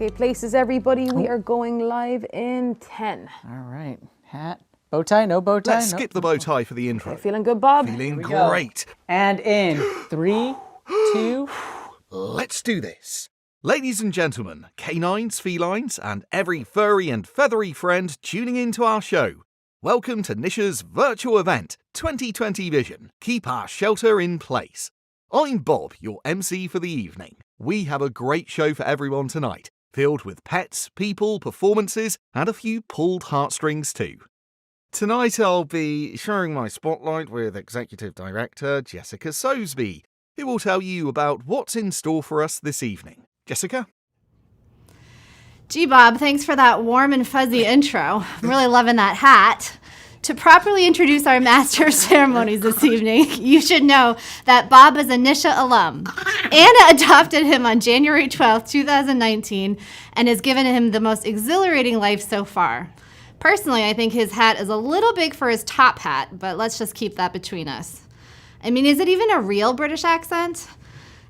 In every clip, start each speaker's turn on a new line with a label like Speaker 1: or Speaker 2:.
Speaker 1: Okay, places, everybody. We are going live in 10.
Speaker 2: All right. Hat, bow tie, no bow tie.
Speaker 3: Let's skip the bow tie for the intro.
Speaker 1: Okay, feeling good, Bob?
Speaker 3: Feeling great.
Speaker 2: And in 3, 2.
Speaker 3: Let's do this. Ladies and gentlemen, canines, felines, and every furry and feathery friend tuning into our show. Welcome to Nisha's virtual event, 2020 Vision. Keep our shelter in place. I'm Bob, your MC for the evening. We have a great show for everyone tonight, filled with pets, people, performances, and a few pulled heartstrings too. Tonight I'll be sharing my spotlight with Executive Director Jessica Soseby, who will tell you about what's in store for us this evening. Jessica?
Speaker 4: Gee, Bob, thanks for that warm and fuzzy intro. I'm really loving that hat. To properly introduce our Master of Ceremonies this evening, you should know that Bob is a Nisha alum. Anna adopted him on January 12th, 2019, and has given him the most exhilarating life so far. Personally, I think his hat is a little big for his top hat, but let's just keep that between us. I mean, is it even a real British accent?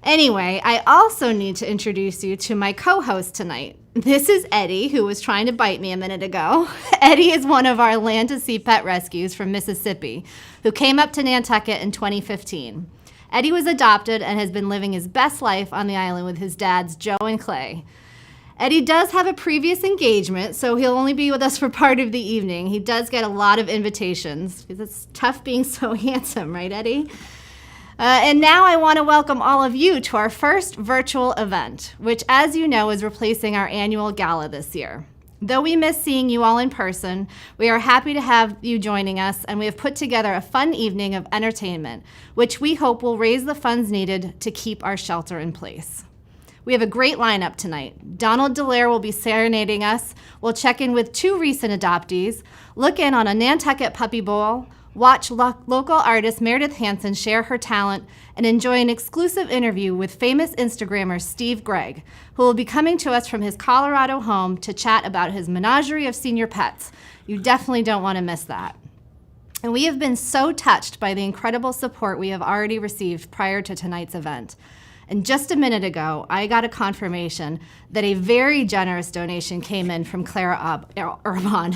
Speaker 4: Anyway, I also need to introduce you to my co-host tonight. This is Eddie, who was trying to bite me a minute ago. Eddie is one of our Land to Sea pet rescues from Mississippi, who came up to Nantucket in 2015. Eddie was adopted and has been living his best life on the island with his dads, Joe and Clay. Eddie does have a previous engagement, so he'll only be with us for part of the evening. He does get a lot of invitations, because it's tough being so handsome, right, Eddie? And now I want to welcome all of you to our first virtual event, which, as you know, is replacing our annual gala this year. Though we miss seeing you all in person, we are happy to have you joining us, and we have put together a fun evening of entertainment, which we hope will raise the funds needed to keep our shelter in place. We have a great lineup tonight. Donald Dallaire will be serenading us. We'll check in with 2 recent adoptees, look in on a Nantucket puppy bowl, watch local artist Meredith Hansen share her talent, and enjoy an exclusive interview with famous Instagrammer Steve Greig, who will be coming to us from his Colorado home to chat about his menagerie of senior pets. You definitely don't want to miss that. And we have been so touched by the incredible support we have already received prior to tonight's event. And just a minute ago, I got a confirmation that a very generous donation came in from Clara Urban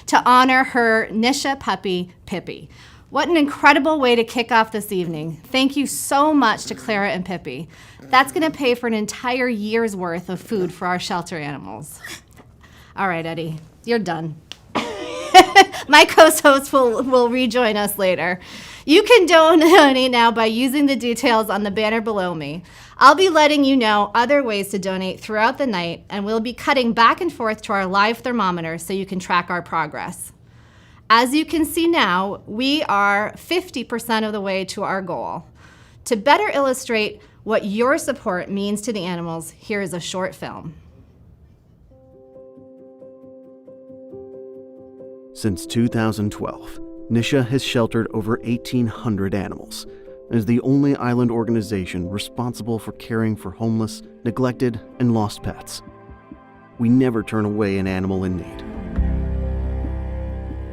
Speaker 4: to honor her Nisha puppy, Pippi. What an incredible way to kick off this evening. Thank you so much to Clara and Pippi. That's gonna pay for an entire year's worth of food for our shelter animals. All right, Eddie, you're done. My co-host will rejoin us later. You can donate now by using the details on the banner below me. I'll be letting you know other ways to donate throughout the night, and we'll be cutting back and forth to our live thermometer so you can track our progress. As you can see now, we are 50% of the way to our goal. To better illustrate what your support means to the animals, here is a short film.
Speaker 5: Since 2012, Nisha has sheltered over 1,800 animals and is the only island organization responsible for caring for homeless, neglected, and lost pets. We never turn away an animal in need.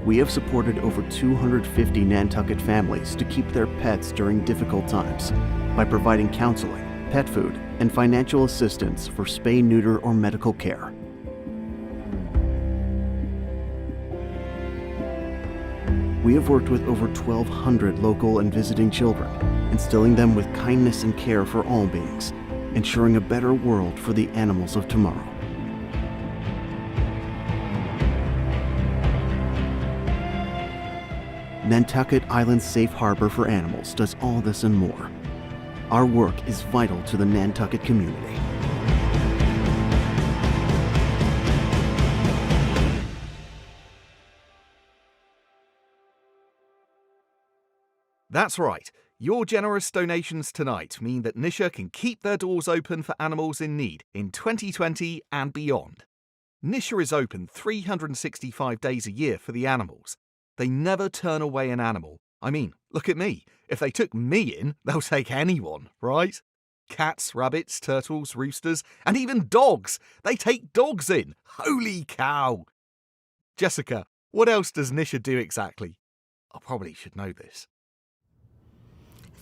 Speaker 5: We have supported over 250 Nantucket families to keep their pets during difficult times by providing counseling, pet food, and financial assistance for spay, neuter, or medical care. We have worked with over 1,200 local and visiting children, instilling them with kindness and care for all beings, ensuring a better world for the animals of tomorrow. Nantucket Island's safe harbor for animals does all this and more. Our work is vital to the Nantucket community.
Speaker 3: That's right. Your generous donations tonight mean that Nisha can keep their doors open for animals in need in 2020 and beyond. Nisha is open 365 days a year for the animals. They never turn away an animal. I mean, look at me. If they took me in, they'll take anyone, right? Cats, rabbits, turtles, roosters, and even dogs. They take dogs in. Holy cow! Jessica, what else does Nisha do exactly? I probably should know this.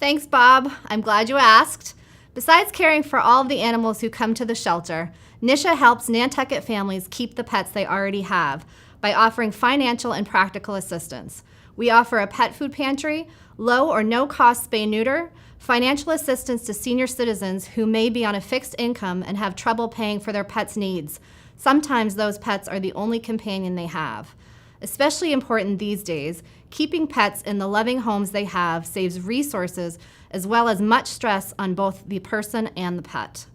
Speaker 4: Thanks, Bob. I'm glad you asked. Besides caring for all of the animals who come to the shelter, Nisha helps Nantucket families keep the pets they already have by offering financial and practical assistance. We offer a pet food pantry, low or no cost spay-neuter, financial assistance to senior citizens who may be on a fixed income and have trouble paying for their pets' needs. Sometimes those pets are the only companion they have. Especially important these days, keeping pets in the loving homes they have saves resources as well as much stress on both the person and the pet.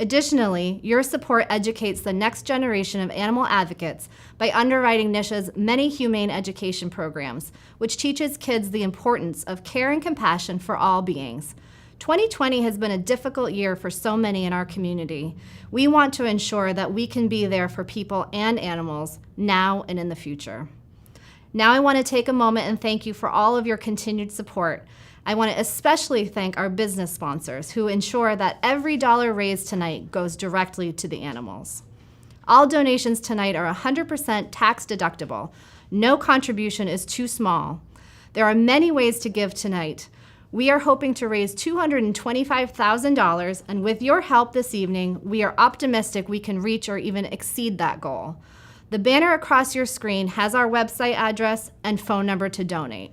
Speaker 4: Additionally, your support educates the next generation of animal advocates by underwriting Nisha's many humane education programs, which teaches kids the importance of care and compassion for all beings. 2020 has been a difficult year for so many in our community. We want to ensure that we can be there for people and animals now and in the future. Now I want to take a moment and thank you for all of your continued support. I want to especially thank our business sponsors who ensure that every dollar raised tonight goes directly to the animals. All donations tonight are 100% tax deductible. No contribution is too small. There are many ways to give tonight. We are hoping to raise $225,000, and with your help this evening, we are optimistic we can reach or even exceed that goal. The banner across your screen has our website address and phone number to donate.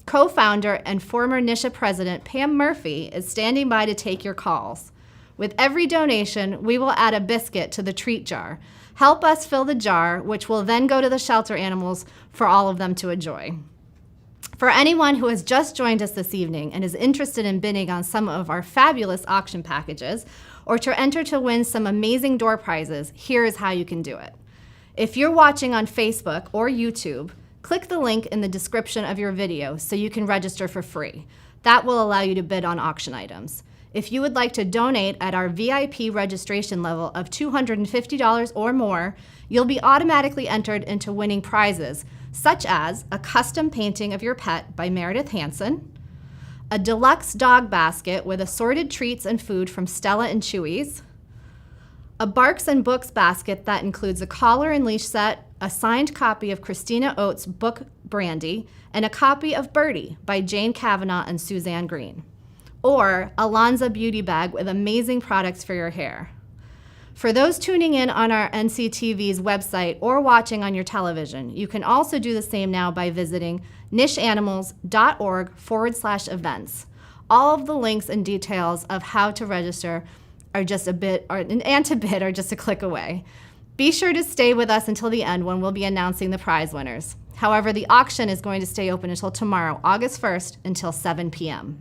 Speaker 4: Co-founder and former Nisha president Pam Murphy is standing by to take your calls. With every donation, we will add a biscuit to the treat jar. Help us fill the jar, which will then go to the shelter animals for all of them to enjoy. For anyone who has just joined us this evening and is interested in bidding on some of our fabulous auction packages or to enter to win some amazing door prizes, here is how you can do it. If you're watching on Facebook or YouTube, click the link in the description of your video so you can register for free. That will allow you to bid on auction items. If you would like to donate at our VIP registration level of $250 or more, you'll be automatically entered into winning prizes, such as a custom painting of your pet by Meredith Hansen, a deluxe dog basket with assorted treats and food from Stella and Chewy's, a Barks and Books basket that includes a collar and leash set, a signed copy of Christina Oates' book Brandy, and a copy of Birdie by Jane Kavanaugh and Suzanne Green, or a Lanza beauty bag with amazing products for your hair. For those tuning in on our NCTV's website or watching on your television, you can also do the same now by visiting nishanimals.org/events. All of the links and details of how to register are just a click away. Be sure to stay with us until the end when we'll be announcing the prize winners. However, the auction is going to stay open until tomorrow, August 1st, until 7 p.m.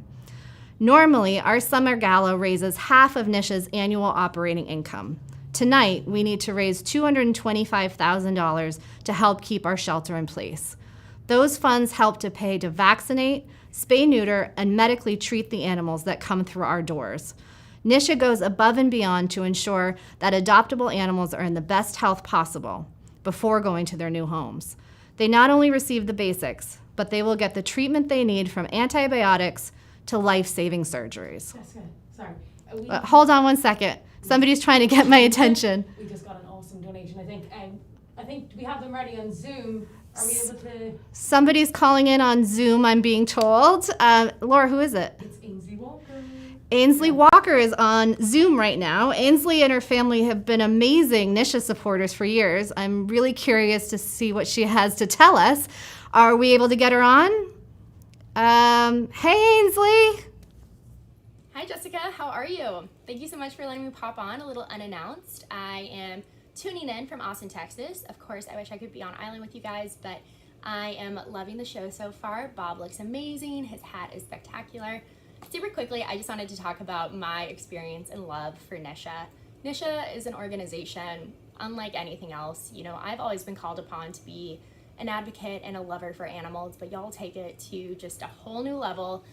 Speaker 4: Normally, our summer gala raises half of Nisha's annual operating income. Tonight, we need to raise $225,000 to help keep our shelter in place. Those funds help to pay to vaccinate, spay, neuter, and medically treat the animals that come through our doors. Nisha goes above and beyond to ensure that adoptable animals are in the best health possible before going to their new homes. They not only receive the basics, but they will get the treatment they need from antibiotics to life-saving surgeries.
Speaker 6: That's good. Sorry.
Speaker 4: Hold on one second. Somebody's trying to get my attention.
Speaker 6: We just got an awesome donation. I think we have them ready on Zoom. Are we able to?
Speaker 4: Somebody's calling in on Zoom, I'm being told. Laura, who is it?
Speaker 6: It's Ainsley Walker.
Speaker 4: Ainsley Walker is on Zoom right now. Ainsley and her family have been amazing Nisha supporters for years. I'm really curious to see what she has to tell us. Are we able to get her on? Hey, Ainsley.
Speaker 7: Hi, Jessica. How are you? Thank you so much for letting me pop on a little unannounced. I am tuning in from Austin, Texas. Of course, I wish I could be on island with you guys, but I am loving the show so far. Bob looks amazing. His hat is spectacular. Super quickly, I just wanted to talk about my experience and love for Nisha. Nisha is an organization unlike anything else. You know, I've always been called upon to be an advocate and a lover for animals, but y'all take it to just a whole new level.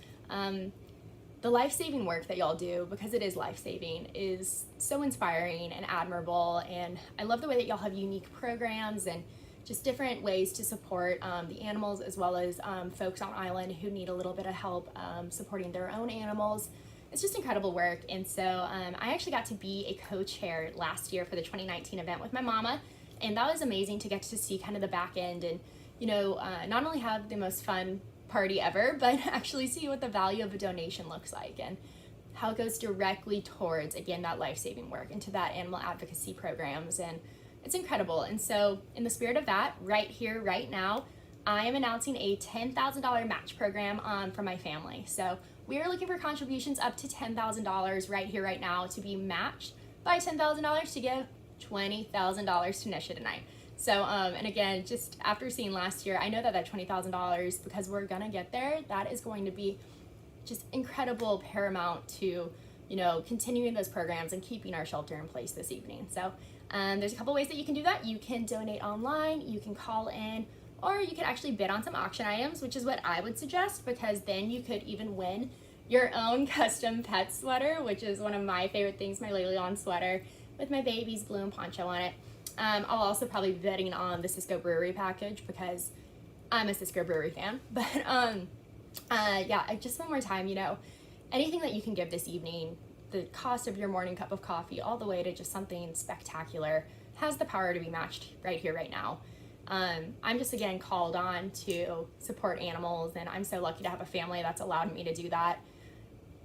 Speaker 7: The life-saving work that y'all do, because it is life-saving, is so inspiring and admirable, and I love the way that y'all have unique programs and just different ways to support the animals, as well as folks on island who need a little bit of help supporting their own animals. It's just incredible work. And so I actually got to be a co-chair last year for the 2019 event with my mama, and that was amazing to get to see kind of the back end and, you know, not only have the most fun party ever, but actually see what the value of a donation looks like and how it goes directly towards, again, that life-saving work, into that animal advocacy programs, and it's incredible. And so in the spirit of that, right here, right now, I am announcing a $10,000 match program for my family. So we are looking for contributions up to $10,000 right here, right now, to be matched by $10,000 to give $20,000 to Nisha tonight. So, and again, just after seeing last year, I know that that $20,000, because we're gonna get there, that is going to be just incredible, paramount to, you know, continuing those programs and keeping our shelter in place this evening. So there's a couple ways that you can do that. You can donate online, you can call in, or you could actually bid on some auction items, which is what I would suggest, because then you could even win your own custom pet sweater, which is one of my favorite things, my Lily On sweater with my baby's balloon poncho on it. I'll also probably be bidding on the Cisco Brewery package because I'm a Cisco Brewery fan. But yeah, just one more time, you know, anything that you can give this evening, the cost of your morning cup of coffee, all the way to just something spectacular, has the power to be matched right here, right now. I'm just, again, called on to support animals, and I'm so lucky to have a family that's allowed me to do that.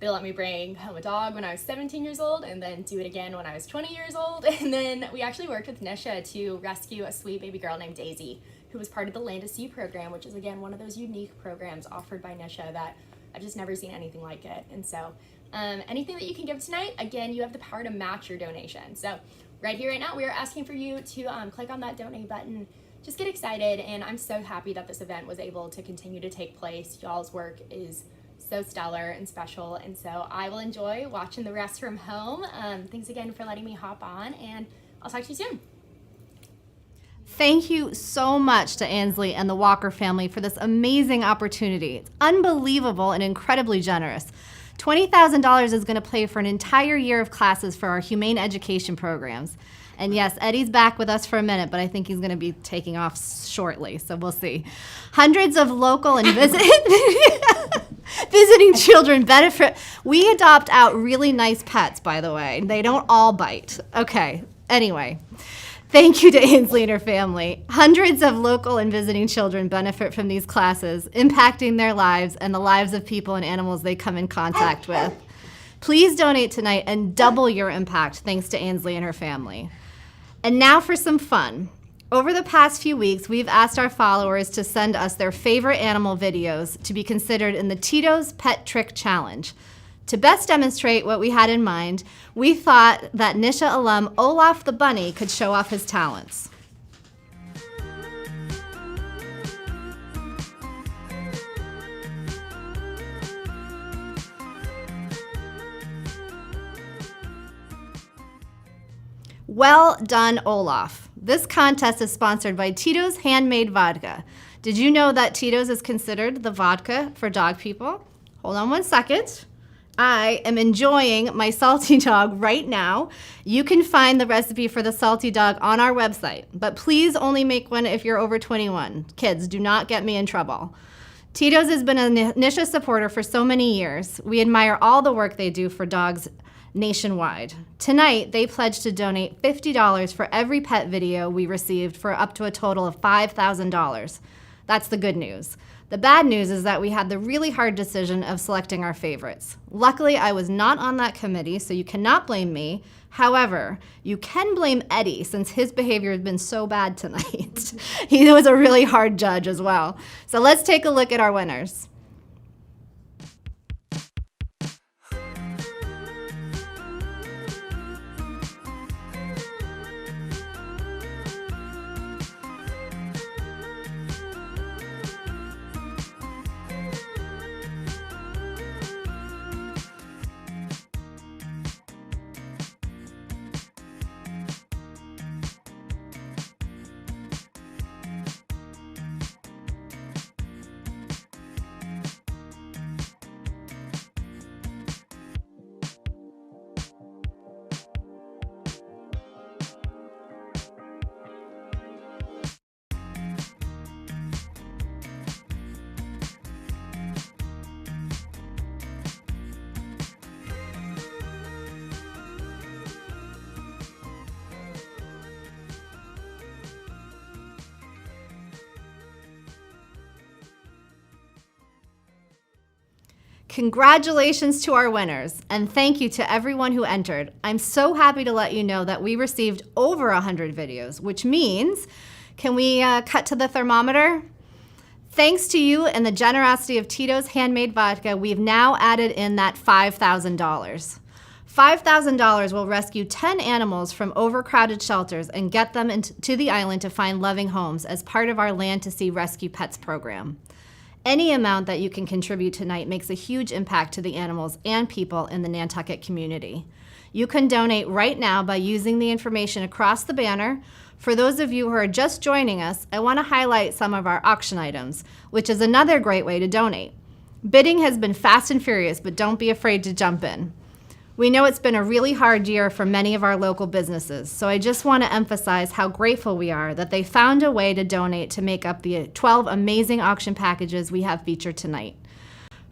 Speaker 7: They let me bring home a dog when I was 17 years old, and then do it again when I was 20 years old. And then we actually worked with Nisha to rescue a sweet baby girl named Daisy, who was part of the Land to Sea program, which is, again, one of those unique programs offered by Nisha that I've just never seen anything like it. And so anything that you can give tonight, again, you have the power to match your donation. So right here, right now, we are asking for you to click on that donate button. Just get excited, and I'm so happy that this event was able to continue to take place. Y'all's work is so stellar and special, and so I will enjoy watching the rest from home. Thanks again for letting me hop on, and I'll talk to you soon.
Speaker 4: Thank you so much to Ansley and the Walker family for this amazing opportunity. It's unbelievable and incredibly generous. $20,000 is going to pay for an entire year of classes for our humane education programs. And yes, Eddie's back with us for a minute, but I think he's going to be taking off shortly, so we'll see. Hundreds of local and visiting children benefit. We adopt out really nice pets, by the way. They don't all bite. Okay, anyway. Thank you to Ainsley and her family. Hundreds of local and visiting children benefit from these classes, impacting their lives and the lives of people and animals they come in contact with. Please donate tonight and double your impact thanks to Ainsley and her family. And now for some fun. Over the past few weeks, we've asked our followers to send us their favorite animal videos to be considered in the Tito's Pet Trick Challenge. To best demonstrate what we had in mind, we thought that Nisha alum Olaf the Bunny could show off his talents. Well done, Olaf. This contest is sponsored by Tito's Handmade Vodka. Did you know that Tito's is considered the vodka for dog people? Hold on one second. I am enjoying my salty dog right now. You can find the recipe for the salty dog on our website, but please only make one if you're over 21. Kids, do not get me in trouble. Tito's has been a Nisha supporter for so many years. We admire all the work they do for dogs nationwide. Tonight, they pledged to donate $50 for every pet video we received for up to a total of $5,000. That's the good news. The bad news is that we had the really hard decision of selecting our favorites. Luckily, I was not on that committee, so you cannot blame me. However, you can blame Eddie since his behavior has been so bad tonight. He was a really hard judge as well. So let's take a look at our winners. Congratulations to our winners, and thank you to everyone who entered. I'm so happy to let you know that we received over 100 videos, which means, can we cut to the thermometer? Thanks to you and the generosity of Tito's Handmade Vodka, we've now added in that $5,000. $5,000 will rescue 10 animals from overcrowded shelters and get them to the island to find loving homes as part of our Land to Sea Rescue Pets program. Any amount that you can contribute tonight makes a huge impact to the animals and people in the Nantucket community. You can donate right now by using the information across the banner. For those of you who are just joining us, I want to highlight some of our auction items, which is another great way to donate. Bidding has been fast and furious, but don't be afraid to jump in. We know it's been a really hard year for many of our local businesses, so I just want to emphasize how grateful we are that they found a way to donate to make up the 12 amazing auction packages we have featured tonight.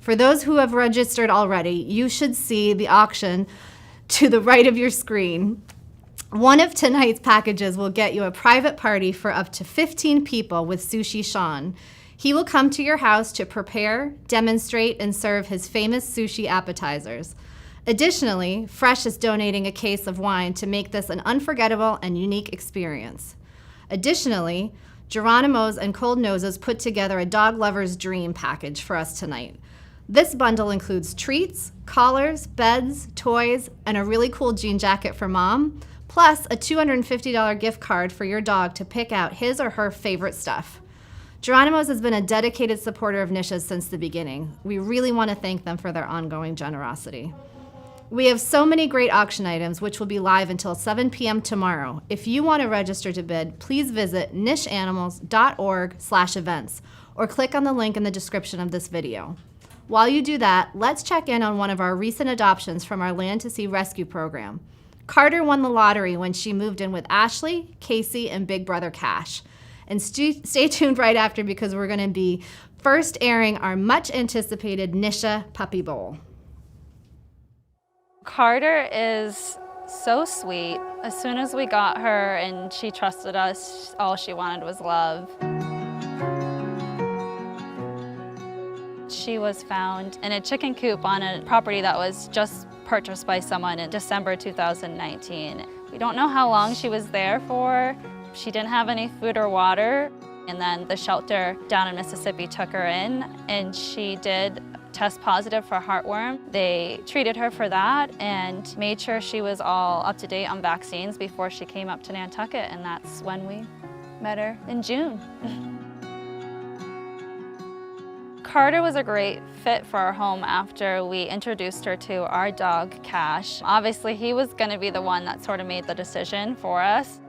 Speaker 4: For those who have registered already, you should see the auction to the right of your screen. One of tonight's packages will get you a private party for up to 15 people with Sushi Sean. He will come to your house to prepare, demonstrate, and serve his famous sushi appetizers. Additionally, Fresh is donating a case of wine to make this an unforgettable and unique experience. Additionally, Geronimo's and Cold Noses put together a dog lover's dream package for us tonight. This bundle includes treats, collars, beds, toys, and a really cool jean jacket for mom, plus a $250 gift card for your dog to pick out his or her favorite stuff. Geronimo's has been a dedicated supporter of Nisha's since the beginning. We really want to thank them for their ongoing generosity. We have so many great auction items, which will be live until 7 p.m. tomorrow. If you want to register to bid, please visit nishanimals.org/events or click on the link in the description of this video. While you do that, let's check in on one of our recent adoptions from our Land to Sea Rescue program. Carter won the lottery when she moved in with Ashley, Casey, and Big Brother Cash. And stay tuned right after because we're going to be first airing our much anticipated Nisha Puppy Bowl.
Speaker 8: Carter is so sweet. As soon as we got her and she trusted us, all she wanted was love. She was found in a chicken coop on a property that was just purchased by someone in December 2019. We don't know how long she was there for. She didn't have any food or water. And then the shelter down in Mississippi took her in, and she did test positive for heartworm. They treated her for that and made sure she was all up to date on vaccines before she came up to Nantucket, and that's when we met her in June. Carter was a great fit for our home after we introduced her to our dog, Cash. Obviously, he was going to be the one that sort of made the decision for us.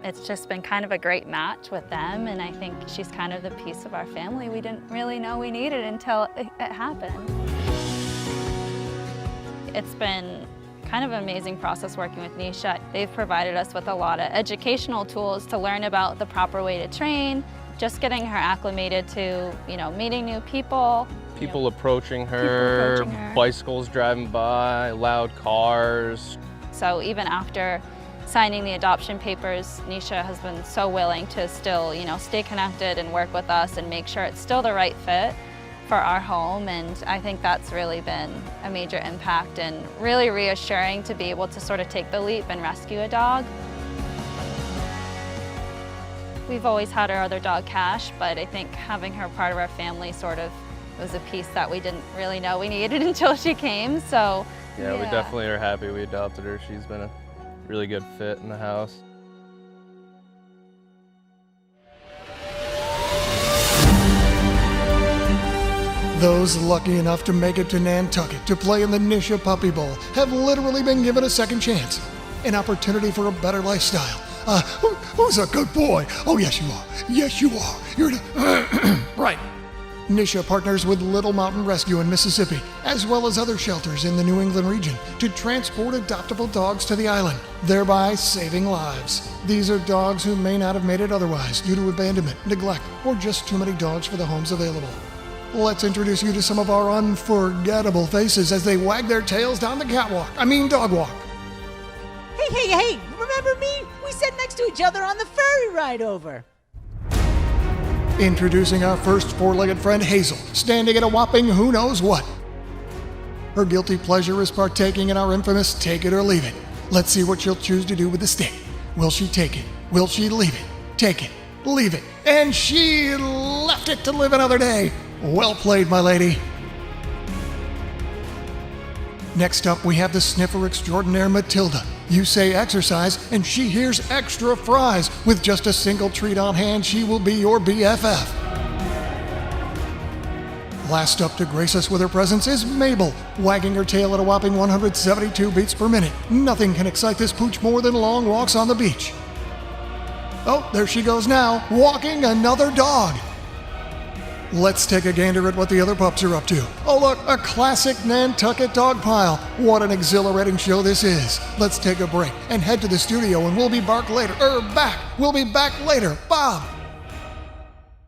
Speaker 8: It's just been kind of a great match with them, and I think she's kind of the piece of our family we didn't really know we needed until it happened. It's been kind of an amazing process working with Nisha. They've provided us with a lot of educational tools to learn about the proper way to train, just getting her acclimated to, meeting new people.
Speaker 9: People approaching her, bicycles driving by, loud cars.
Speaker 8: So even after signing the adoption papers, Nisha has been so willing to still, stay connected and work with us and make sure it's still the right fit for our home. And I think that's really been a major impact and really reassuring to be able to sort of take the leap and rescue a dog. We've always had our other dog, Cash, but I think having her part of our family sort of was a piece that we didn't really know we needed until she came. So
Speaker 9: yeah, we definitely are happy we adopted her. She's been a really good fit in the house.
Speaker 10: Those lucky enough to make it to Nantucket to play in the Nisha Puppy Bowl have literally been given a second chance, an opportunity for a better lifestyle. Who's a good boy? Oh, yes, you are. Yes, you are. You're right. Nisha partners with Little Mountain Rescue in Mississippi, as well as other shelters in the New England region, to transport adoptable dogs to the island, thereby saving lives. These are dogs who may not have made it otherwise due to abandonment, neglect, or just too many dogs for the homes available. Let's introduce you to some of our unforgettable faces as they wag their tails down the dog walk.
Speaker 11: Hey, remember me? We sat next to each other on the ferry ride over.
Speaker 10: Introducing our first four-legged friend, Hazel, standing at a whopping who knows what. Her guilty pleasure is partaking in our infamous take it or leave it. Let's see what she'll choose to do with the stick. Will she take it? Will she leave it? Take it, leave it. And she left it to live another day. Well played, my lady. Next up, we have the sniffer extraordinaire, Matilda. You say exercise, and she hears extra fries. With just a single treat on hand, she will be your BFF. Last up to grace us with her presence is Mabel, wagging her tail at a whopping 172 beats per minute. Nothing can excite this pooch more than long walks on the beach. Oh, there she goes now, walking another dog. Let's take a gander at what the other pups are up to. Oh look, a classic Nantucket dog pile. What an exhilarating show this is. Let's take a break and head to the studio and we'll be back later. We'll be back later. Bob!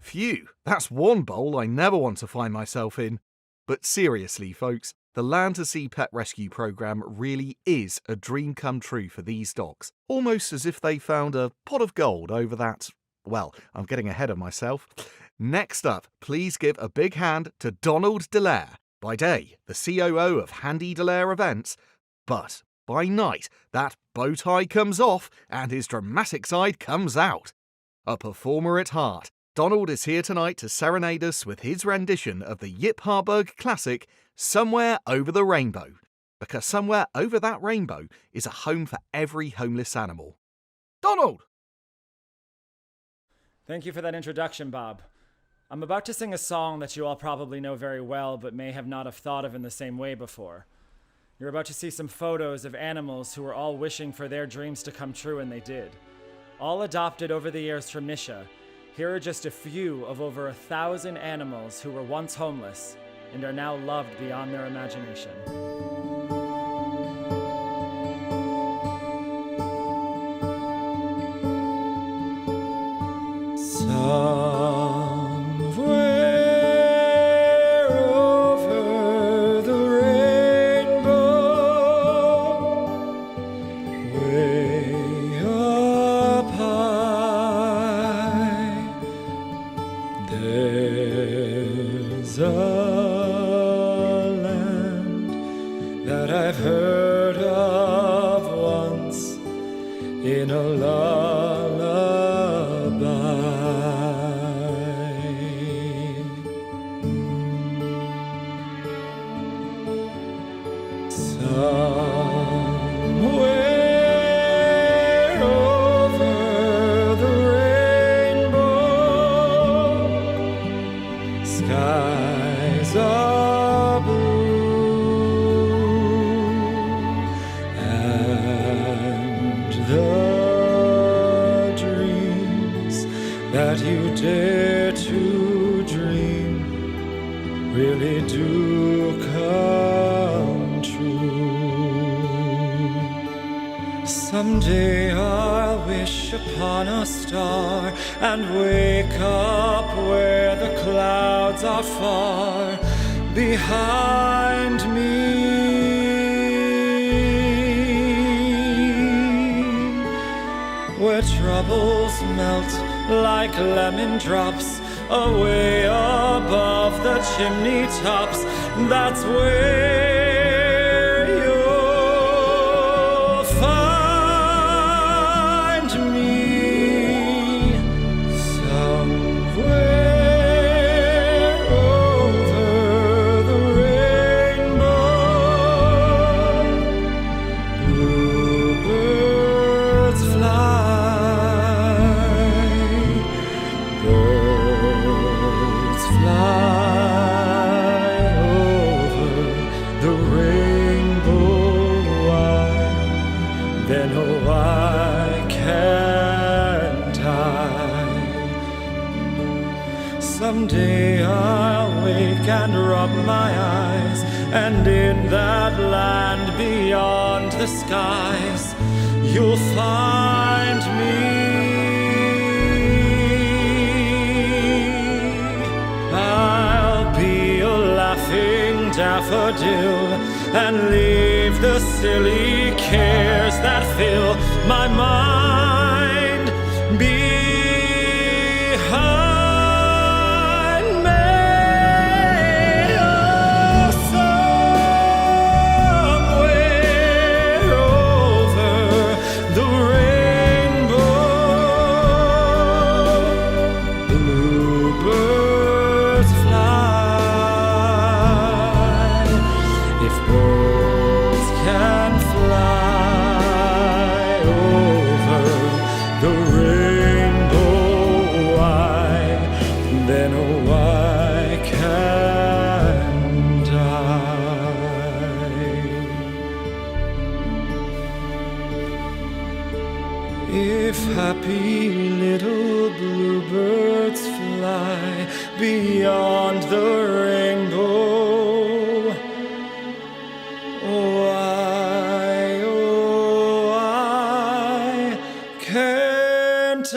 Speaker 3: Phew, that's one bowl I never want to find myself in. But seriously, folks, the Land to Sea Pet Rescue Programme really is a dream come true for these dogs. Almost as if they found a pot of gold over that... Well, I'm getting ahead of myself. Next up, please give a big hand to Donald Dallaire. By day, the COO of Handy Dallaire Events. But by night, that bow tie comes off and his dramatic side comes out. A performer at heart, Donald is here tonight to serenade us with his rendition of the Yip Harburg classic, Somewhere Over the Rainbow. Because somewhere over that rainbow is a home for every homeless animal. Donald!
Speaker 11: Thank you for that introduction, Bob. I'm about to sing a song that you all probably know very well, but may have not have thought of in the same way before. You're about to see some photos of animals who were all wishing for their dreams to come true, and they did. All adopted over the years from Nisha, here are just a few of over 1,000 animals who were once homeless and are now loved beyond their imagination.
Speaker 12: Somewhere over the rainbow, way up high, there's a land that I've heard of once in a lullaby. Somewhere over the rainbow, skies are blue, and the dreams that you dare to dream really do come true. Someday I'll wish upon a star and wake up where the clouds are far behind me, where troubles melt like lemon drops away above the chimney tops. That's where you'll find me. Somewhere over the rainbow, bluebirds fly, birds fly over the rainbow wide. Then oh, why can't I? Someday I'll wake and rub my eyes, and in that land beyond the skies, you'll find me. I'll be a laughing daffodil and leave the silly cares that fill my mind behind. beyond the rainbow. Why, oh, why can't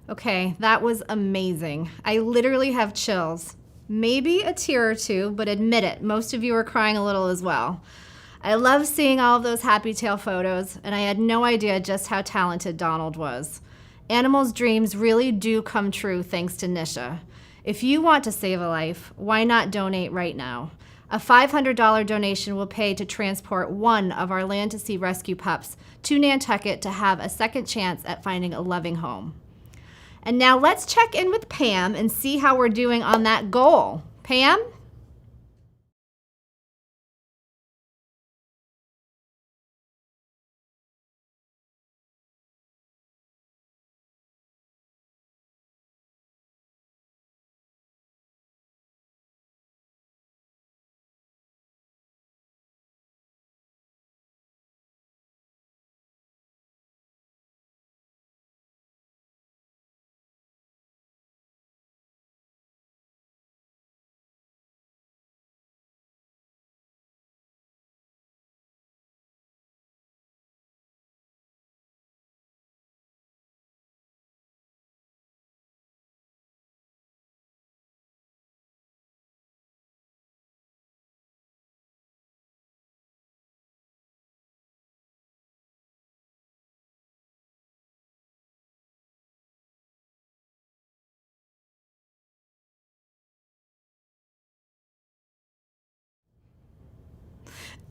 Speaker 4: Okay, that was amazing. I literally have chills. Maybe a tear or two, but admit it, most of you are crying a little as well. I love seeing all of those happy tail photos, and I had no idea just how talented Donald was. Animals' dreams really do come true thanks to Nisha. If you want to save a life, why not donate right now? A $500 donation will pay to transport one of our Land to Sea rescue pups to Nantucket to have a second chance at finding a loving home. And now let's check in with Pam and see how we're doing on that goal. Pam?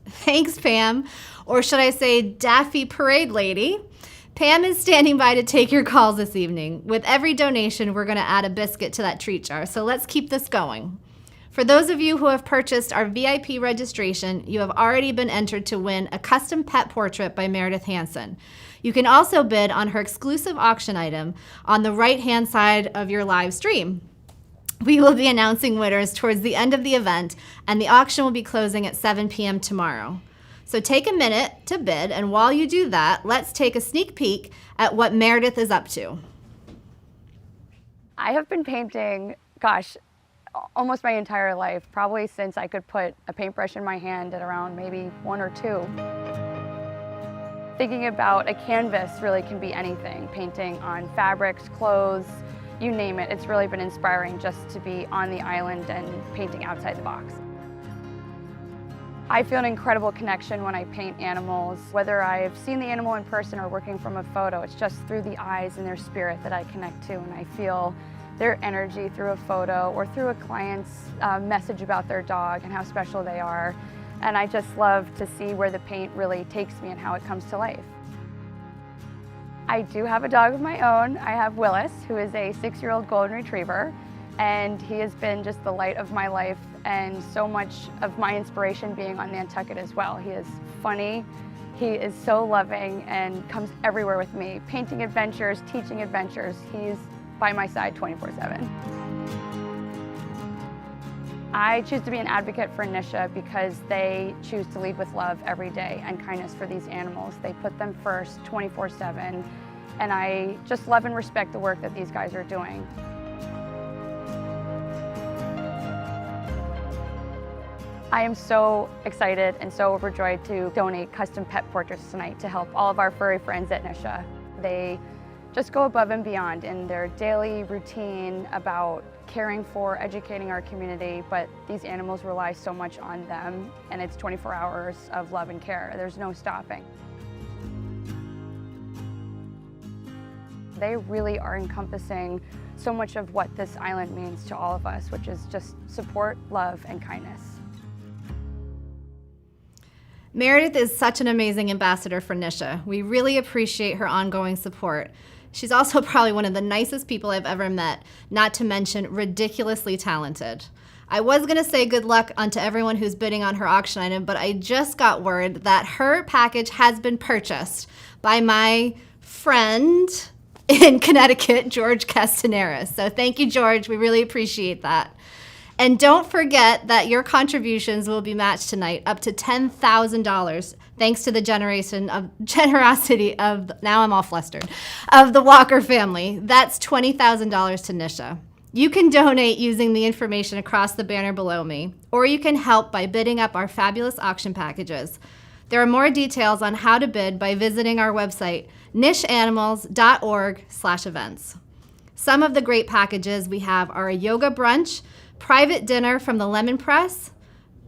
Speaker 4: Thanks, Pam. Or should I say Daffy Parade Lady? Pam is standing by to take your calls this evening. With every donation, we're going to add a biscuit to that treat jar, so let's keep this going. For those of you who have purchased our VIP registration, you have already been entered to win a custom pet portrait by Meredith Hansen. You can also bid on her exclusive auction item on the right-hand side of your live stream. We will be announcing winners towards the end of the event, and the auction will be closing at 7 p.m. tomorrow. So take a minute to bid, and while you do that, let's take a sneak peek at what Meredith is up to.
Speaker 13: I have been painting, gosh, almost my entire life, probably since I could put a paintbrush in my hand at around maybe 1 or 2. Thinking about a canvas really can be anything, painting on fabrics, clothes, you name it. It's really been inspiring just to be on the island and painting outside the box. I feel an incredible connection when I paint animals. Whether I've seen the animal in person or working from a photo, it's just through the eyes and their spirit that I connect to, and I feel their energy through a photo or through a client's message about their dog and how special they are. And I just love to see where the paint really takes me and how it comes to life. I do have a dog of my own. I have Willis, who is a 6-year-old golden retriever, and he has been just the light of my life and so much of my inspiration being on Nantucket as well. He is funny, he is so loving and comes everywhere with me. Painting adventures, teaching adventures, he's by my side 24/7. I choose to be an advocate for Nisha because they choose to lead with love every day and kindness for these animals. They put them first 24/7, and I just love and respect the work that these guys are doing. I am so excited and so overjoyed to donate custom pet portraits tonight to help all of our furry friends at Nisha. They just go above and beyond in their daily routine about caring for, educating our community, but these animals rely so much on them, and it's 24 hours of love and care. There's no stopping. They really are encompassing so much of what this island means to all of us, which is just support, love, and kindness.
Speaker 4: Meredith is such an amazing ambassador for Nisha. We really appreciate her ongoing support. She's also probably one of the nicest people I've ever met, not to mention ridiculously talented. I was gonna say good luck onto everyone who's bidding on her auction item, but I just got word that her package has been purchased by my friend in Connecticut, George Castaneris. So thank you, George. We really appreciate that. And don't forget that your contributions will be matched tonight up to $10,000, thanks to the generosity of, now I'm all flustered, of the Walker family. That's $20,000 to Nisha. You can donate using the information across the banner below me, or you can help by bidding up our fabulous auction packages. There are more details on how to bid by visiting our website, nishanimals.org/events. Some of the great packages we have are a yoga brunch, private dinner from the Lemon Press,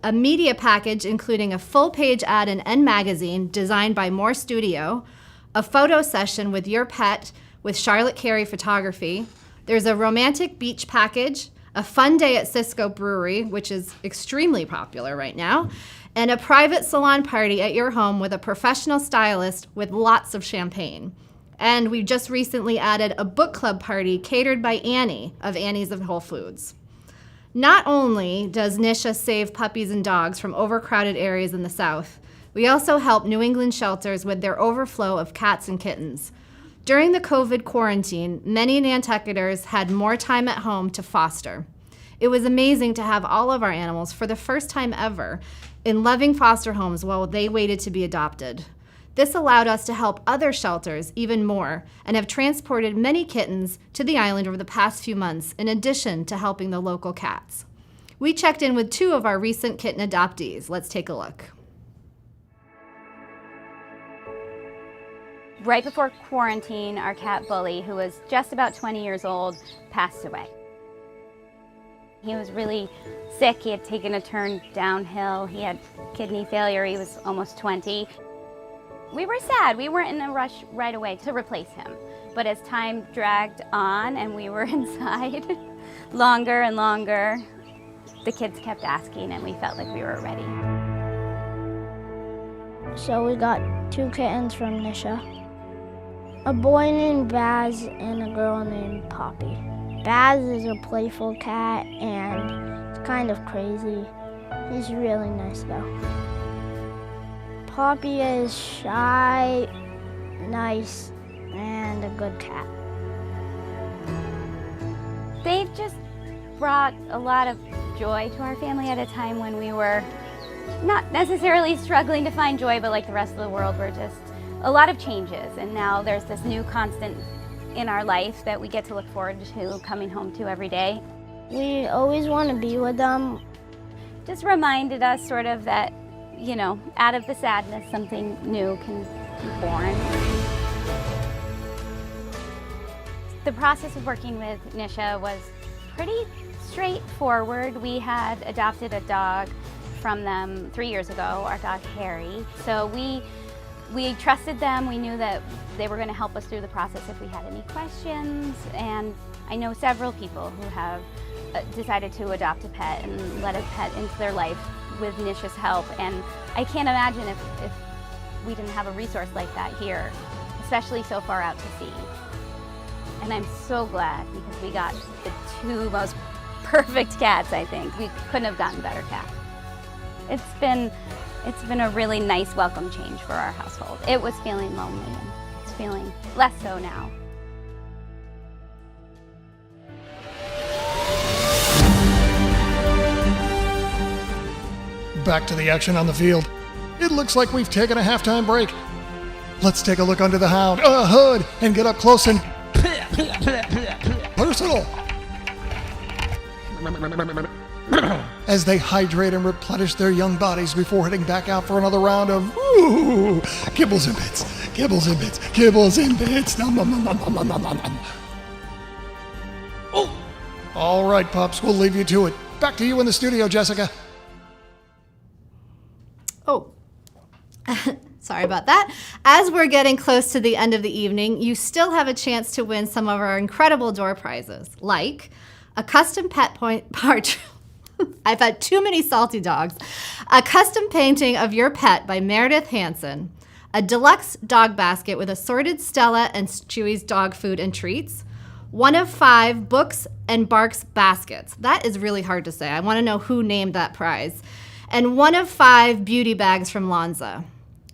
Speaker 4: a media package including a full-page ad in N Magazine designed by Moore Studio, a photo session with your pet with Charlotte Carey Photography. There's a romantic beach package, a fun day at Cisco Brewery, which is extremely popular right now, and a private salon party at your home with a professional stylist with lots of champagne. And we just recently added a book club party catered by Annie of Annie's of Whole Foods. Not only does Nisha save puppies and dogs from overcrowded areas in the South, we also help New England shelters with their overflow of cats and kittens. During the COVID quarantine, many Nantucketers had more time at home to foster. It was amazing to have all of our animals, for the first time ever, in loving foster homes while they waited to be adopted. This allowed us to help other shelters even more and have transported many kittens to the island over the past few months, in addition to helping the local cats. We checked in with 2 of our recent kitten adoptees. Let's take a look.
Speaker 13: Right before quarantine, our cat Bully, who was just about 20 years old, passed away. He was really sick. He had taken a turn downhill. He had kidney failure. He was almost 20. We were sad. We weren't in a rush right away to replace him. But as time dragged on and we were inside longer and longer, the kids kept asking and we felt like we were ready.
Speaker 14: So we got 2 kittens from Nisha. A boy named Baz and a girl named Poppy. Baz is a playful cat and it's kind of crazy. He's really nice though. Poppy is shy, nice, and a good cat.
Speaker 13: They've just brought a lot of joy to our family at a time when we were not necessarily struggling to find joy, but like the rest of the world, we're just a lot of changes. And now there's this new constant in our life that we get to look forward to coming home to every day.
Speaker 14: We always want to be with them.
Speaker 13: Just reminded us sort of that, you know, out of the sadness, something new can be born. The process of working with Nisha was pretty straightforward. We had adopted a dog from them 3 years ago, our dog Harry. So we trusted them. We knew that they were going to help us through the process if we had any questions. And I know several people who have decided to adopt a pet and let a pet into their life with Nisha's help. And I can't imagine if we didn't have a resource like that here, especially so far out to sea. And I'm so glad because we got the 2 most perfect cats, I think. We couldn't have gotten better cats. It's been a really nice welcome change for our household. It was feeling lonely and it's feeling less so now.
Speaker 10: Back to the action on the field. It looks like we've taken a halftime break. Let's take a look under the hood and get up close and personal. As they hydrate and replenish their young bodies before heading back out for another round of kibbles and bits, kibbles and bits, kibbles and bits. Nom, nom, nom, nom, nom, nom, nom, nom. Oh. All right, pups, we'll leave you to it. Back to you in the studio, Jessica.
Speaker 4: Oh, sorry about that. As we're getting close to the end of the evening, you still have a chance to win some of our incredible door prizes, like a custom pet portrait. I've had too many salty dogs. A custom painting of your pet by Meredith Hansen, a deluxe dog basket with assorted Stella and Chewy's dog food and treats, 1 of 5 Books and Barks baskets. That is really hard to say. I want to know who named that prize. And 1 of 5 beauty bags from Lonza.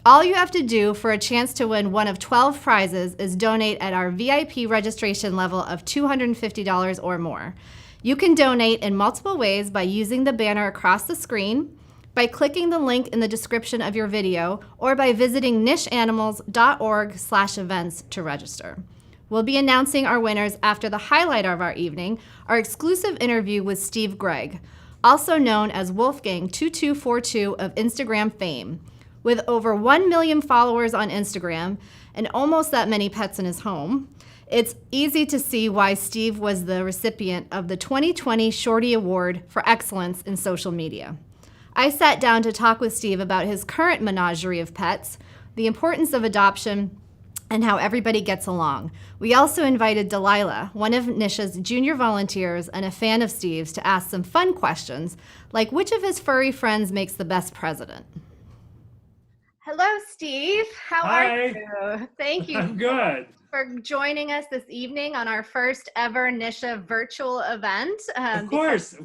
Speaker 4: All you have to do for a chance to win one of 12 prizes is donate at our VIP registration level of $250 or more. You can donate in multiple ways by using the banner across the screen, by clicking the link in the description of your video, or by visiting nicheanimals.org/events to register. We'll be announcing our winners after the highlight of our evening, our exclusive interview with Steve Greig, also known as Wolfgang2242 of Instagram fame. With over 1 million followers on Instagram and almost that many pets in his home, it's easy to see why Steve was the recipient of the 2020 Shorty Award for Excellence in Social Media. I sat down to talk with Steve about his current menagerie of pets, the importance of adoption, and how everybody gets along. We also invited Delilah, one of Nisha's junior volunteers and a fan of Steve's, to ask some fun questions, like which of his furry friends makes the best president. Hello, Steve. How are you? Thank you.
Speaker 15: I'm good.
Speaker 4: For joining us this evening on our first ever Nisha virtual event.
Speaker 15: Of course.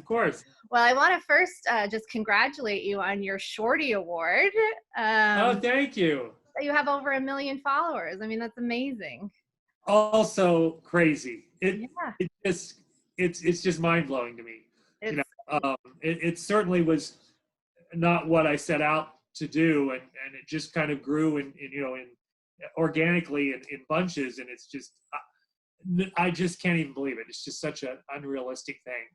Speaker 4: Well, I want to first just congratulate you on your Shorty Award.
Speaker 15: Thank you.
Speaker 4: You have over 1 million followers. I mean, that's amazing.
Speaker 15: Also crazy. It's just mind blowing to me. It certainly was not what I set out to do, and it just kind of grew in organically in bunches, and it's just I just can't even believe it. It's just such an unrealistic thing.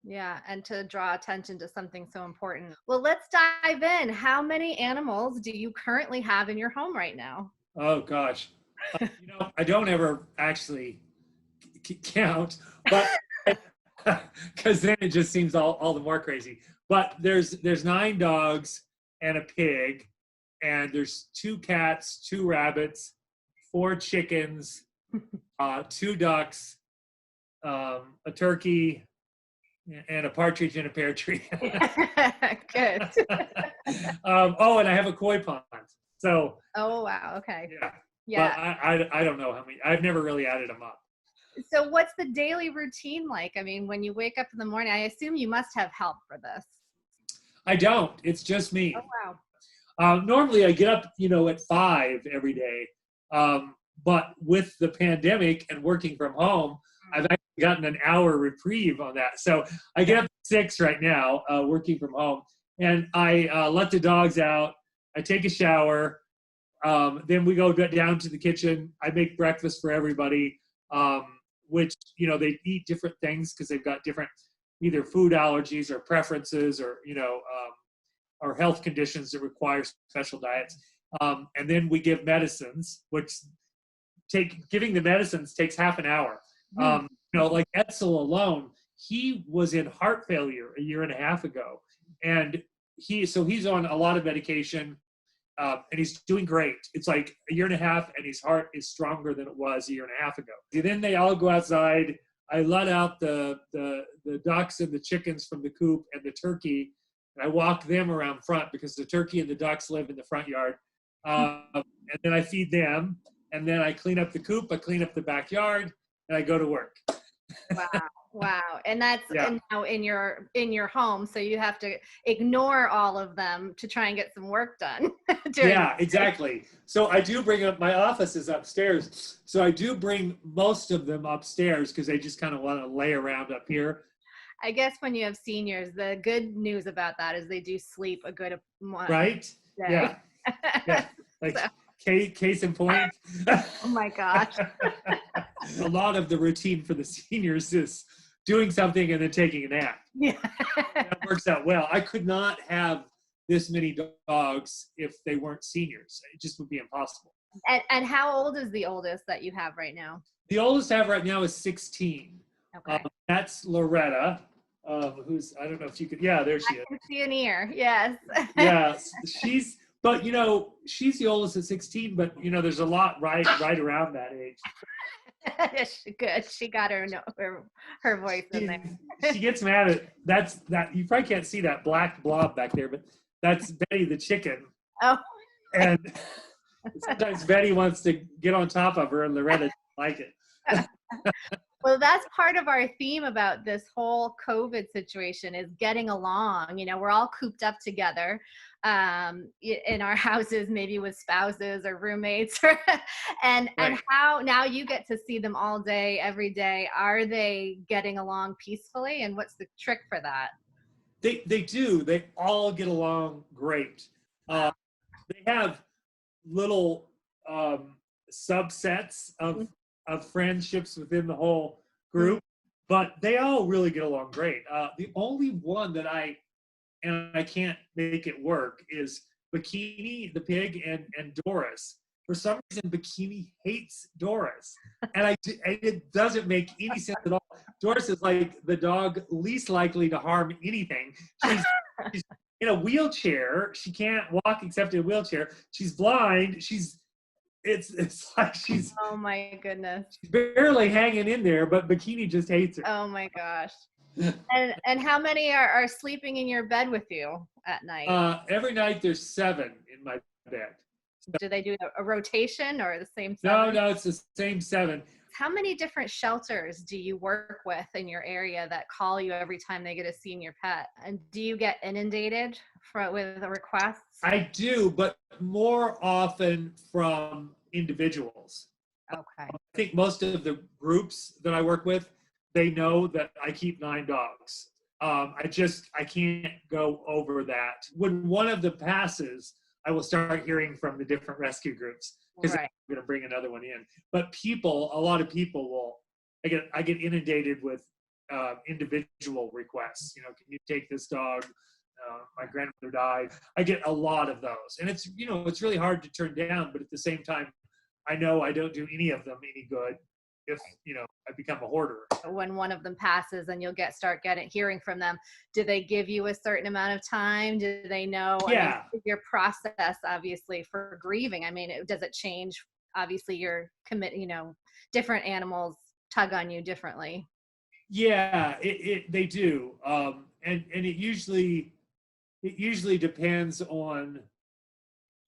Speaker 4: Yeah, and to draw attention to something so important. Well, let's dive in. How many animals do you currently have in your home right now?
Speaker 15: Oh gosh, I don't ever actually count, but because then it just seems all the more crazy. But there's 9 dogs and a pig, and there's 2 cats, 2 rabbits, 4 chickens, 2 ducks, a turkey, and a partridge in a pear tree.
Speaker 4: Good.
Speaker 15: And I have a koi pond. So.
Speaker 4: Oh wow. Okay.
Speaker 15: Yeah. But I don't know how many. I've never really added them up.
Speaker 4: So what's the daily routine like? I mean, when you wake up in the morning, I assume you must have help for this.
Speaker 15: I don't. It's just me.
Speaker 4: Oh wow.
Speaker 15: Normally I get up, at 5 every day. But with the pandemic and working from home, I've actually gotten an hour reprieve on that. So I get up at 6 right now, working from home, and I let the dogs out. I take a shower. Then we go down to the kitchen. I make breakfast for everybody, which, they eat different things because they've got different either food allergies or preferences or, or health conditions that require special diets. And then we give medicines, which giving the medicines takes half an hour. Like Edsel alone, he was in heart failure 1.5 years ago. And he's on a lot of medication, and he's doing great. It's like 1.5 years, and his heart is stronger than it was 1.5 years ago. And then they all go outside. I let out the ducks and the chickens from the coop and the turkey, and I walk them around front because the turkey and the ducks live in the front yard. And then I feed them, and then I clean up the coop, I clean up the backyard, and I go to work.
Speaker 4: Wow. And that's now in your home, so you have to ignore all of them to try and get some work done.
Speaker 15: Yeah, exactly. So I do bring up, my office is upstairs, so I do bring most of them upstairs because they just kind of want to lay around up here.
Speaker 4: I guess when you have seniors, the good news about that is they do sleep a good month.
Speaker 15: Right?
Speaker 4: Day.
Speaker 15: Yeah. Like case in point.
Speaker 4: Oh my gosh.
Speaker 15: A lot of the routine for the seniors is doing something and then taking a nap.
Speaker 4: Yeah.
Speaker 15: That works out well. I could not have this many dogs if they weren't seniors. It just would be impossible.
Speaker 4: And how old is the oldest that you have right now?
Speaker 15: The oldest I have right now is 16.
Speaker 4: Okay.
Speaker 15: That's Loretta, who's, I don't know if you could, there she is.
Speaker 4: I can see an ear, yes.
Speaker 15: Yeah, she's the oldest at 16, but there's a lot right around that age.
Speaker 4: Good. She got her voice in there.
Speaker 15: She gets mad at that. You probably can't see that black blob back there, but that's Betty the chicken.
Speaker 4: Oh.
Speaker 15: And sometimes Betty wants to get on top of her, and Loretta doesn't like it.
Speaker 4: Well, that's part of our theme about this whole COVID situation is getting along. We're all cooped up together in our houses, maybe with spouses or roommates, and
Speaker 15: Right.
Speaker 4: how now you get to see them all day, every day. Are they getting along peacefully, and what's the trick for that?
Speaker 15: They do. They all get along great. They have little subsets of friendships within the whole group, but they all really get along great. The only one that I can't make it work is Bikini, the pig, and Doris. For some reason, Bikini hates Doris, and it doesn't make any sense at all. Doris is like the dog least likely to harm anything. She's in a wheelchair. She can't walk except in a wheelchair. She's blind. It's like she's
Speaker 4: Oh my goodness.
Speaker 15: barely hanging in there, but Bikini just hates her.
Speaker 4: Oh my gosh. And how many are sleeping in your bed with you at night?
Speaker 15: Every night there's 7 in my bed.
Speaker 4: Do they do a rotation or the same 7?
Speaker 15: No, it's the same 7.
Speaker 4: How many different shelters do you work with in your area that call you every time they get a senior pet? And do you get inundated with requests?
Speaker 15: I do, but more often from individuals.
Speaker 4: Okay.
Speaker 15: I think most of the groups that I work with, they know that I keep 9 dogs. I can't go over that. When one of them passes, I will start hearing from the different rescue groups because I'm going to bring another one in. But a lot of people will. I get inundated with individual requests. Can you take this dog? My grandmother died. I get a lot of those, and it's really hard to turn down. But at the same time, I know I don't do any of them any good if I become a hoarder.
Speaker 4: When one of them passes and you'll start hearing from them, do they give you a certain amount of time? Do they know?
Speaker 15: Yeah.
Speaker 4: Your process, obviously, for grieving. Does it change? Obviously, your different animals tug on you differently.
Speaker 15: Yeah, they do, and it usually depends on.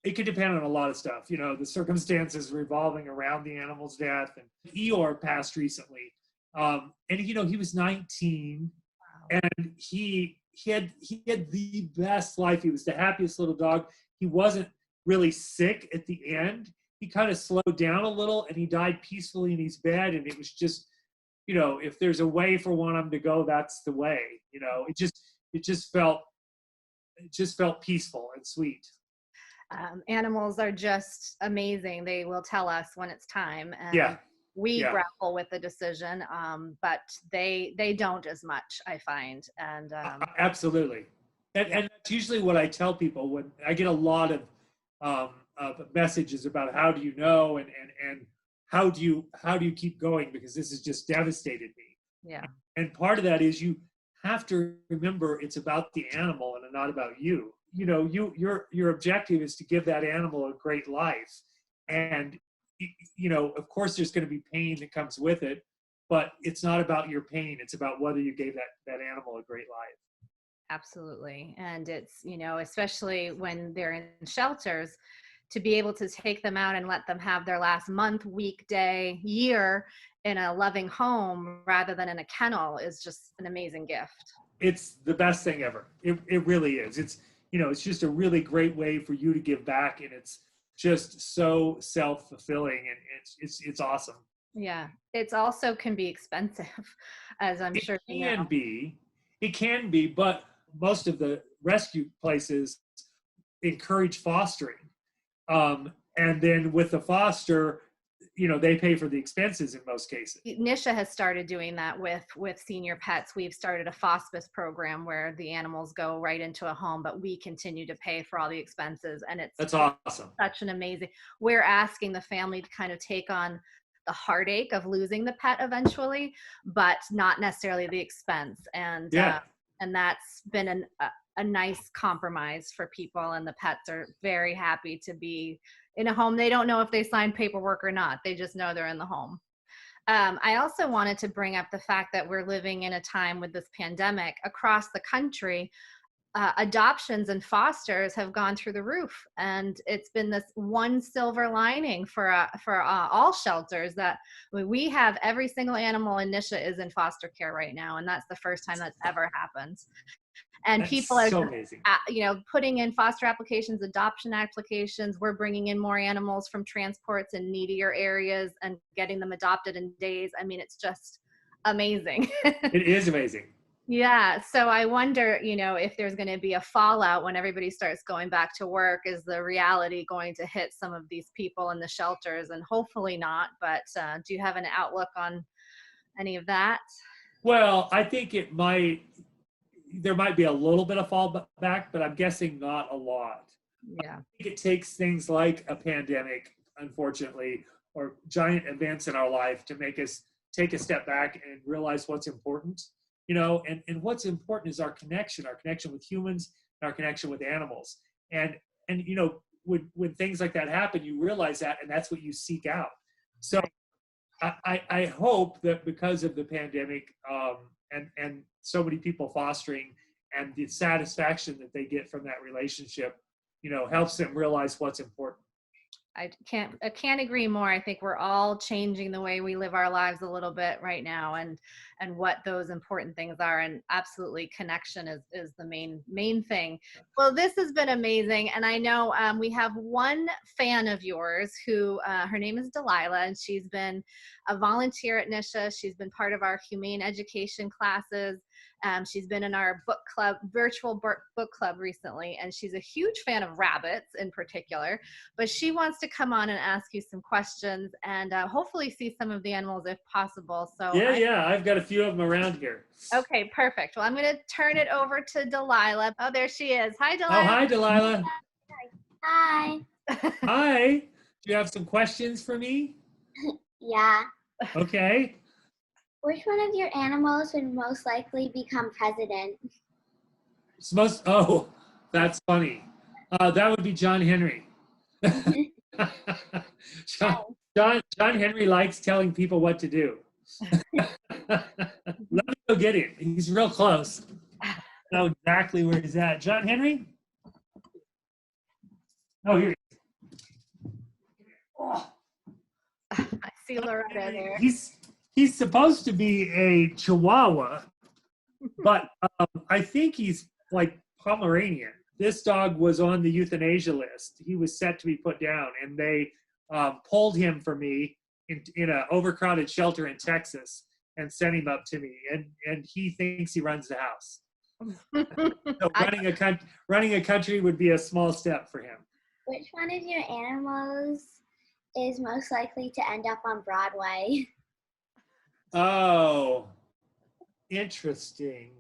Speaker 15: It could depend on a lot of stuff, the circumstances revolving around the animal's death. And Eeyore passed recently, and he was 19, and he had the best life. He was the happiest little dog. He wasn't really sick at the end. He kind of slowed down a little, and he died peacefully in his bed. And it was just, if there's a way for one of them to go, that's the way. It just felt peaceful and sweet.
Speaker 4: Animals are just amazing. They will tell us when it's time, and we grapple with the decision, but they don't as much, I find. And
Speaker 15: absolutely, and that's usually what I tell people when I get a lot of messages about how do you know and how do you keep going, because this has just devastated me.
Speaker 4: Yeah.
Speaker 15: And part of that is you have to remember it's about the animal and not about you. Your objective is to give that animal a great life, and of course there's going to be pain that comes with it, but it's not about your pain. It's about whether you gave that animal a great life.
Speaker 4: Absolutely. And it's especially when they're in shelters, to be able to take them out and let them have their last month, week, day, year in a loving home rather than in a kennel is just an amazing gift.
Speaker 15: It's the best thing ever. It really is. It's just a really great way for you to give back, and it's just so self-fulfilling, and it's awesome.
Speaker 4: Yeah. It's also can be expensive, as I'm sure you know.
Speaker 15: It can be, but most of the rescue places encourage fostering. And then with the foster, they pay for the expenses in most cases.
Speaker 4: Nisha has started doing that with senior pets. We've started a hospice program where the animals go right into a home, but we continue to pay for all the expenses. And that's awesome. Such an amazing. We're asking the family to kind of take on the heartache of losing the pet eventually, but not necessarily the expense. And and that's been a nice compromise for people, and the pets are very happy to be in a home. They don't know if they signed paperwork or not. They just know they're in the home. I also wanted to bring up the fact that we're living in a time with this pandemic across the country. adoptions and fosters have gone through the roof, and it's been this one silver lining for all shelters that we have every single animal in Nisha is in foster care right now, and that's the first time that's ever happened. And
Speaker 15: That's
Speaker 4: people are
Speaker 15: so amazing.
Speaker 4: putting in foster applications, adoption applications. We're bringing in more animals from transports in needier areas and getting them adopted in days. I mean, it's just amazing.
Speaker 15: It is amazing.
Speaker 4: Yeah. So I wonder, if there's going to be a fallout when everybody starts going back to work. Is the reality going to hit some of these people in the shelters? And hopefully not. But do you have an outlook on any of that?
Speaker 15: Well, I think there might be a little bit of fallback, but I'm guessing not a lot.
Speaker 4: Yeah.
Speaker 15: I think it takes things like a pandemic, unfortunately, or giant events in our life to make us take a step back and realize what's important. And what's important is our connection with humans, and our connection with animals. And when things like that happen, you realize that, and that's what you seek out. So I hope that because of the pandemic, and so many people fostering and the satisfaction that they get from that relationship, helps them realize what's important.
Speaker 4: I can't agree more. I think we're all changing the way we live our lives a little bit right now, and what those important things are. And absolutely, connection is the main thing. Well, this has been amazing, and I know we have one fan of yours who her name is Delilah, and she's been a volunteer at Nisha. She's been part of our humane education classes. She's been in our book club, virtual book club recently, and she's a huge fan of rabbits in particular. But she wants to come on and ask you some questions, and hopefully see some of the animals if possible. So
Speaker 15: I've got a few of them around here.
Speaker 4: Okay, perfect. Well, I'm going to turn it over to Delilah. Oh, there she is. Hi, Delilah.
Speaker 15: Oh, hi, Delilah.
Speaker 16: Hi.
Speaker 15: Hi. Do you have some questions for me?
Speaker 16: Yeah.
Speaker 15: Okay.
Speaker 16: Which one of your animals would most likely become president?
Speaker 15: Oh, that's funny. That would be John Henry. John Henry likes telling people what to do. Let me go get him. He's real close. I know exactly where he's at. John Henry? Oh, here he is. Oh.
Speaker 4: I see Loretta there.
Speaker 15: He's supposed to be a Chihuahua, but I think he's like Pomeranian. This dog was on the euthanasia list. He was set to be put down, and they pulled him for me in an overcrowded shelter in Texas and sent him up to me. And he thinks he runs the house. So running a country would be a small step for him.
Speaker 16: Which one of your animals is most likely to end up on Broadway?
Speaker 15: Oh, interesting.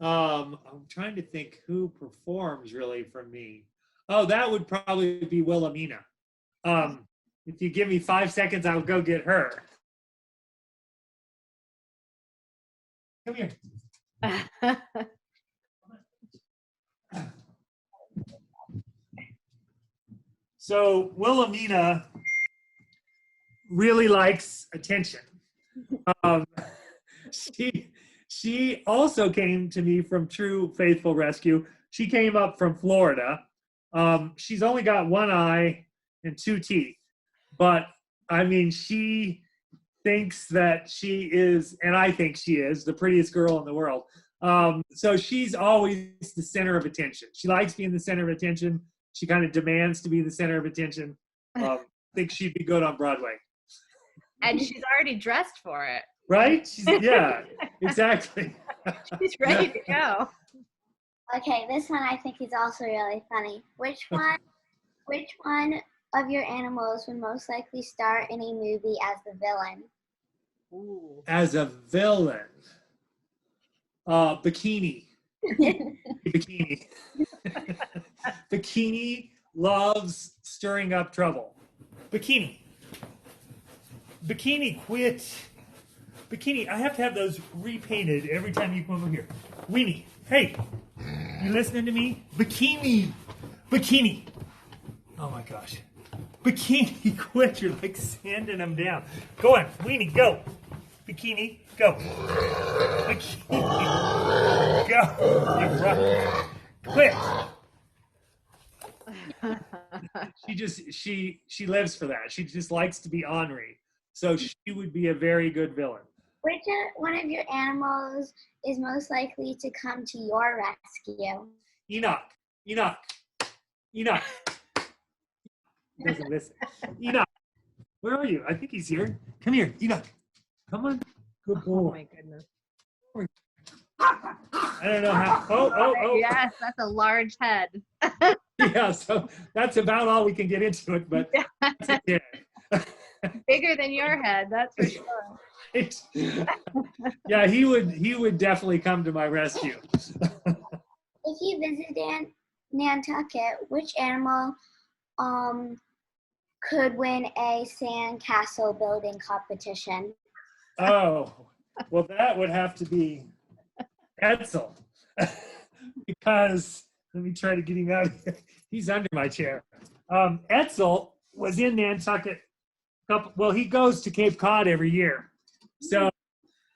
Speaker 15: I'm trying to think who performs really for me. Oh, that would probably be Wilhelmina. If you give me 5 seconds, I'll go get her. Come here. So Wilhelmina really likes attention. She also came to me from True Faithful Rescue. She came up from Florida. She's only got one eye and 2 teeth, but I mean, she thinks that she is, and I think she is, the prettiest girl in the world. So she's always the center of attention. She likes being the center of attention. She kind of demands to be the center of attention. I think she'd be good on Broadway.
Speaker 4: And she's already dressed for it.
Speaker 15: Right? Yeah, exactly.
Speaker 4: She's ready to go.
Speaker 16: Okay, this one I think is also really funny. Which one of your animals would most likely star in a movie as the villain?
Speaker 15: Ooh. As a villain? Bikini. Bikini. Bikini loves stirring up trouble. Bikini. Bikini, quit. Bikini, I have to have those repainted every time you come over here. Weenie, hey, you listening to me? Bikini. Bikini. Oh my gosh. Bikini, quit. You're like sanding them down. Go on, Weenie, go. Bikini, go. Bikini. go. Quit. She lives for that. She just likes to be ornery. So she would be a very good villain.
Speaker 16: Which one of your animals is most likely to come to your rescue?
Speaker 15: Enoch. He doesn't listen. Enoch, where are you? I think he's here. Come here, Enoch. Come on. Good boy.
Speaker 1: Oh my goodness.
Speaker 15: I don't know how. Oh.
Speaker 13: Yes, that's a large head.
Speaker 15: Yeah, so that's about all we can get into it, but yeah.
Speaker 13: Bigger than your head, that's for sure.
Speaker 15: Yeah, he would definitely come to my rescue.
Speaker 16: If you visited Nantucket, which animal could win a sand castle building competition?
Speaker 15: Oh, well, that would have to be Edsel. Because, let me try to get him out of here. He's under my chair. Edsel was in Nantucket. He goes to Cape Cod every year. So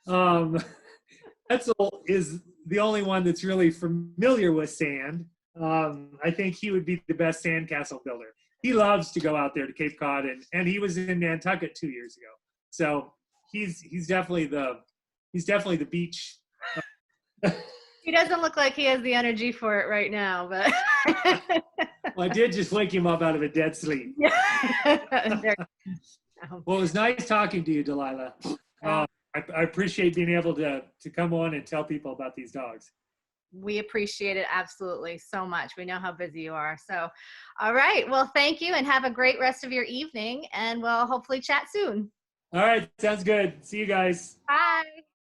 Speaker 15: Edsel is the only one that's really familiar with sand. I think he would be the best sandcastle builder. He loves to go out there to Cape Cod, and he was in Nantucket 2 years ago. So he's definitely the beach.
Speaker 13: He doesn't look like he has the energy for it right now, but
Speaker 15: Well, I did just wake him up out of a dead sleep. Well, it was nice talking to you, Delilah. I appreciate being able to come on and tell people about these dogs.
Speaker 13: we appreciate it absolutely so much. We know how busy you are. So, all right. Well, thank you and have a great rest of your evening, and we'll hopefully chat soon.
Speaker 15: All right. Sounds good. See you guys.
Speaker 13: Bye.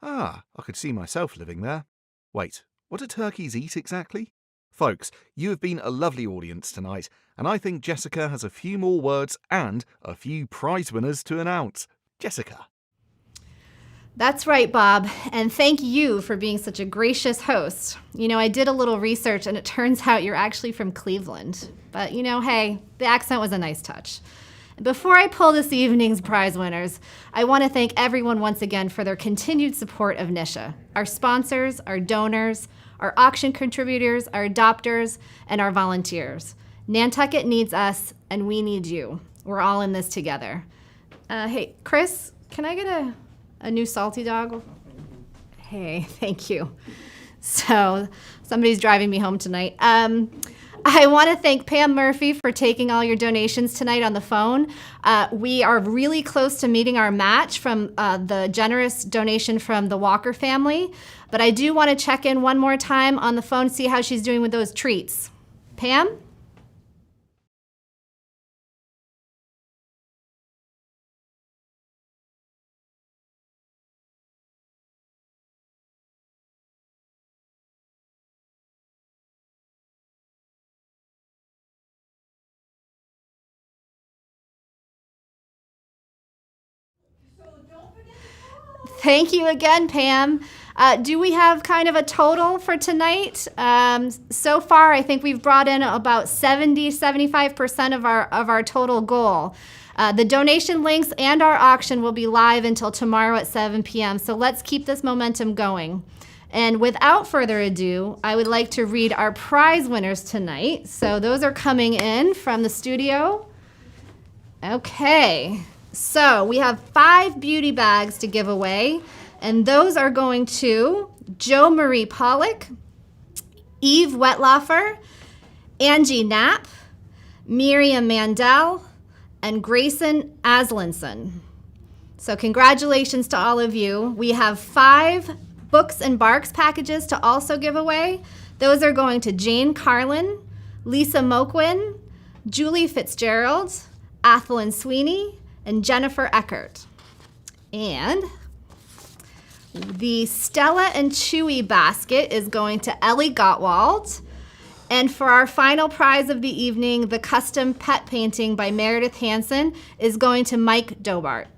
Speaker 3: Ah, I could see myself living there. Wait, what do turkeys eat exactly? Folks, you have been a lovely audience tonight, and I think Jessica has a few more words and a few prize winners to announce. Jessica.
Speaker 4: That's right, Bob, and thank you for being such a gracious host. You know, I did a little research, and it turns out you're actually from Cleveland. But, you know, hey, the accent was a nice touch. Before I pull this evening's prize winners, I want to thank everyone once again for their continued support of Nisha, our sponsors, our donors, our auction contributors, our adopters, and our volunteers. Nantucket needs us, and we need you. We're all in this together. Hey, Chris, can I get a new salty dog? Hey, thank you. So, somebody's driving me home tonight. I want to thank Pam Murphy for taking all your donations tonight on the phone. We are really close to meeting our match from the generous donation from the Walker family, but I do want to check in one more time on the phone, see how she's doing with those treats. Pam? Thank you again, Pam. Do we have kind of a total for tonight? So far, I think we've brought in about 75% of our total goal. The donation links and our auction will be live until tomorrow at 7 p.m. So let's keep this momentum going. And without further ado, I would like to read our prize winners tonight. So those are coming in from the studio. Okay. So we have 5 beauty bags to give away, and those are going to Jo Marie Pollock, Eve Wetlaufer, Angie Knapp, Miriam Mandel, and Grayson Aslinson. So congratulations to all of you. We have 5 Books and Barks packages to also give away. Those are going to Jane Carlin, Lisa Moquin, Julie Fitzgerald, Athelyn Sweeney, and Jennifer Eckert. And the Stella and Chewy basket is going to Ellie Gottwald. And for our final prize of the evening, the custom pet painting by Meredith Hansen is going to Mike Dobart.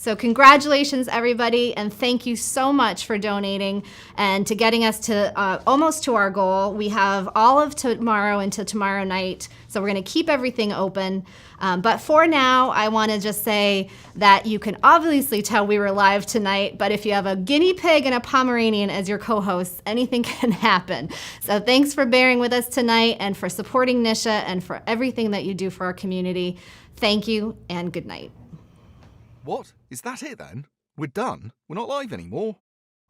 Speaker 4: So congratulations, everybody, and thank you so much for donating and to getting us to almost to our goal. We have all of tomorrow until tomorrow night, so we're going to keep everything open. But for now, I want to just say that you can obviously tell we were live tonight, but if you have a guinea pig and a Pomeranian as your co-hosts, anything can happen. So thanks for bearing with us tonight and for supporting Nisha and for everything that you do for our community. Thank you and good night.
Speaker 3: What? Is that it then? We're done? We're not live anymore?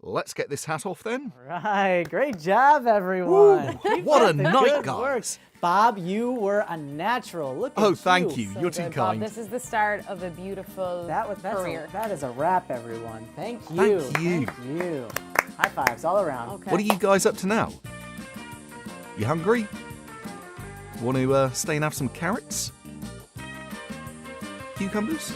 Speaker 3: Let's get this hat off then.
Speaker 2: Right, great job, everyone.
Speaker 3: What a
Speaker 2: Good
Speaker 3: night,
Speaker 2: work.
Speaker 3: guys.
Speaker 2: Bob, you were a natural. Look at you.
Speaker 3: Oh, thank you. You're too
Speaker 1: Good,
Speaker 3: kind.
Speaker 1: Bob. This is the start of a beautiful career.
Speaker 2: That is a wrap, everyone. Thank you.
Speaker 3: Thank you.
Speaker 2: Thank you. High fives all around.
Speaker 1: Okay.
Speaker 3: What are you guys up to now? You hungry? Want to stay and have some carrots? Cucumbers?